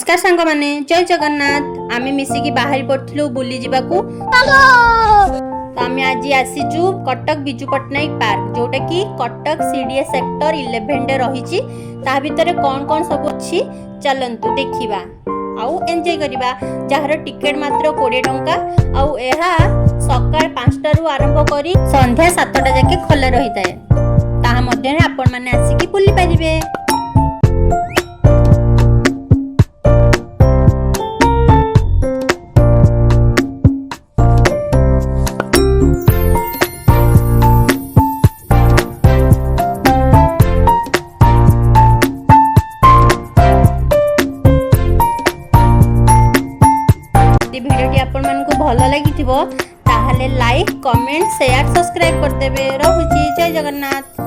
नमस्कार सांग माने जय जगन्नाथ आमे मिसिकी बाहरी पड़थिलु बुली जिबाकू तो आमे आज आसीचु कटक बिजू पट्टनायक पार्क जोटा कि कटक सीडीएस सेक्टर 11 रे रहिची ता भितरे कोन कोन सब अछि चलंतु देखिबा आउ एन्जॉय करिबा जहार टिकेट मात्र 20 टंका आउ एहा सकाळ 5 टा रु आरंभ करी संध्या 7 टा जाके खोला रहिताय ताहा मध्ये रे आपण माने आसीकी बुली पारिबे। भिडियोटी आपण मानकु भलो लागिथिबो ताहाले लाइक कमेंट शेयर सब्सक्राइब करदेबे। रहुची जय जगन्नाथ।